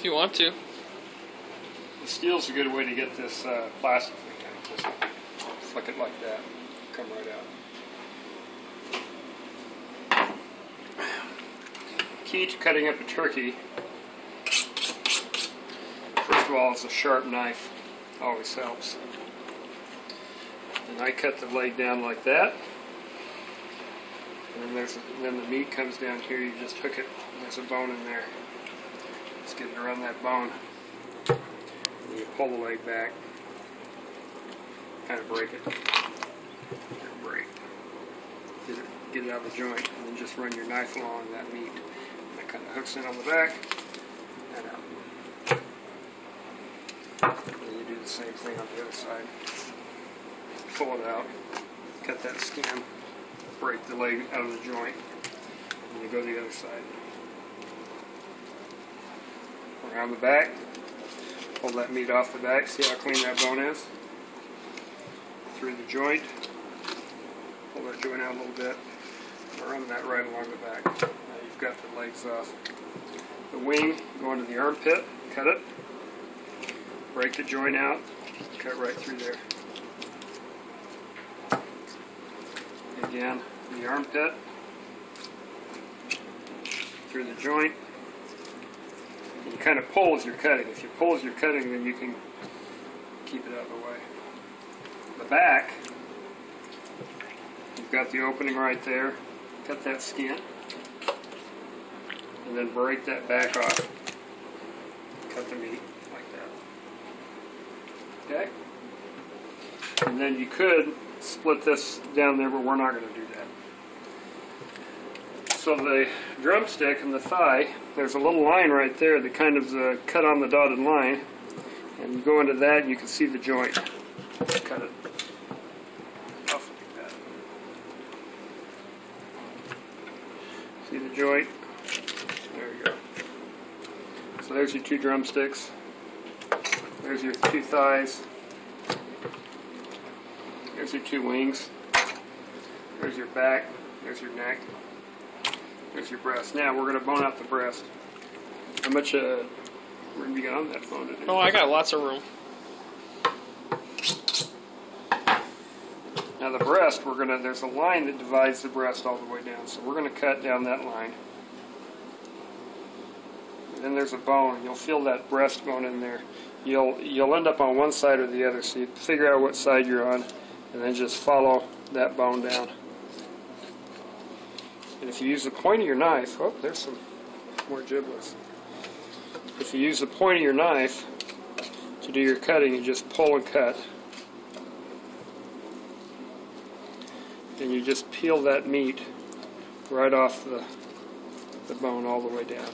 If you want to. The steel's a good way to get this plastic thing out. Just flick it like that. Come right out. Key to cutting up a turkey, first of all, is a sharp knife. Always helps. And I cut the leg down like that. And then the meat comes down here. You just hook it. There's a bone in there. Just get it around that bone. And you pull the leg back. Kind of break it. Break. Get it out of the joint. And then just run your knife along that meat. And it kind of hooks in on the back. And out. And then you do the same thing on the other side. Pull it out. Cut that skin. Break the leg out of the joint. And you go to the other side. Around the back. Pull that meat off the back. See how clean that bone is? Through the joint. Pull that joint out a little bit. Run that right along the back. Now you've got the legs off. The wing, go into the armpit. Cut it. Break the joint out. Cut right through there. Again, the armpit. Through the joint. You kind of pull as you're cutting. If you pull as you're cutting, then you can keep it out of the way. The back, you've got the opening right there. Cut that skin. And then break that back off. Cut the meat like that. Okay? And then you could split this down there, but we're not going to do that. So the drumstick and the thigh, there's a little line right there that kind of cut on the dotted line. And you go into that and you can see the joint. Cut it off like that. See the joint? There you go. So there's your two drumsticks. There's your two thighs. There's your two wings. There's your back. There's your neck. There's your breast. Now we're going to bone out the breast. How much room you got on that bone today? Oh, I got lots of room. Now the breast, there's a line that divides the breast all the way down. So we're going to cut down that line. And then there's a bone. You'll feel that breastbone in there. You'll end up on one side or the other. So you figure out what side you're on, and then just follow that bone down. And if you use the point of your knife, oh, there's some more giblets. If you use the point of your knife to do your cutting, you just pull and cut. And you just peel that meat right off the bone all the way down.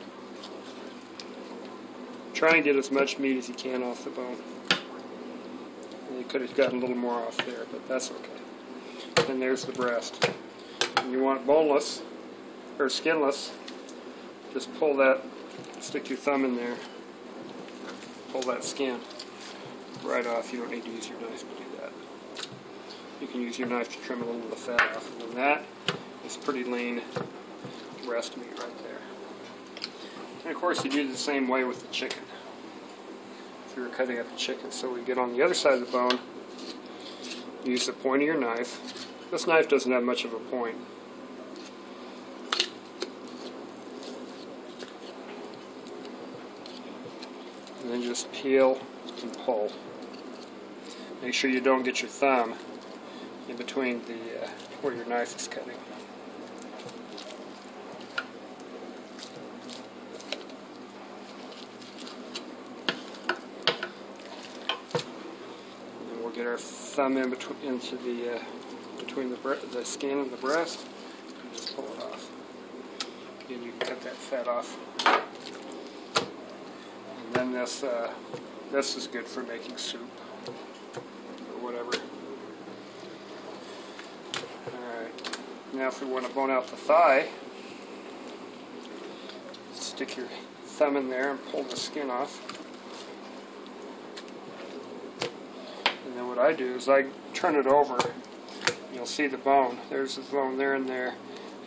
Try and get as much meat as you can off the bone. And you could have gotten a little more off there, but that's okay. And there's the breast. And you want boneless or skinless. Just pull that, stick your thumb in there, pull that skin right off. You don't need to use your knife to do that. You can use your knife to trim a little of the fat off. And then that is pretty lean breast meat right there. And of course you do the same way with the chicken. If you were cutting up the chicken. So we get on the other side of the bone, use the point of your knife. This knife doesn't have much of a point. And then just peel and pull. Make sure you don't get your thumb in between where your knife is cutting. And then we'll get our thumb in between the skin and the breast, and just pull it off. Again, you can cut that fat off. And then this is good for making soup or whatever. Alright, now if we want to bone out the thigh, stick your thumb in there and pull the skin off. And then what I do is I turn it over. You'll see the bone. There's the bone there and there.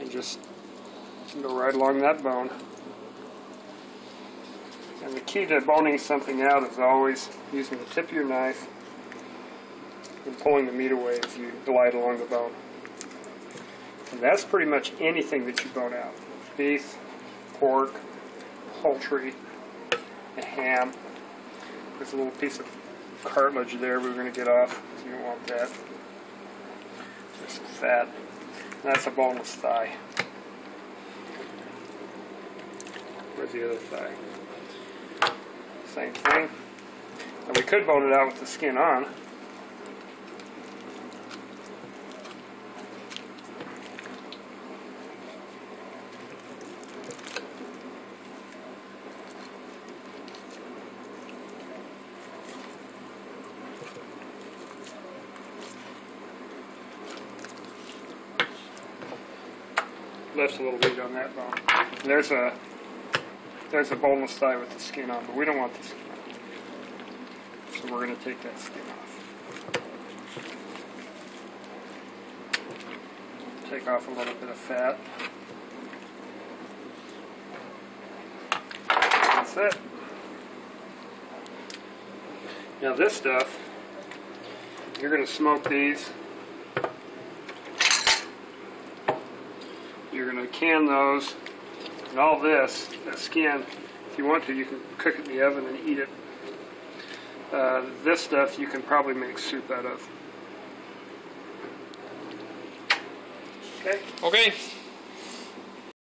And just go right along that bone. And the key to boning something out is always using the tip of your knife and pulling the meat away as you glide along the bone. And that's pretty much anything that you bone out. Beef, pork, poultry, a ham. There's a little piece of cartilage there we're going to get off. So you don't want that. There's some fat. And that's a boneless thigh. Where's the other thigh? Same thing. And we could bone it out with the skin on. Left a little meat on that bone. And there's a boneless thigh with the skin on, but we don't want the skin on. So we're going to take that skin off. Take off a little bit of fat. That's it. Now this stuff, you're going to smoke these. You're going to can those, and all this, that skin, if you want to, you can cook it in the oven and eat it. This stuff you can probably make soup out of. Okay? Okay.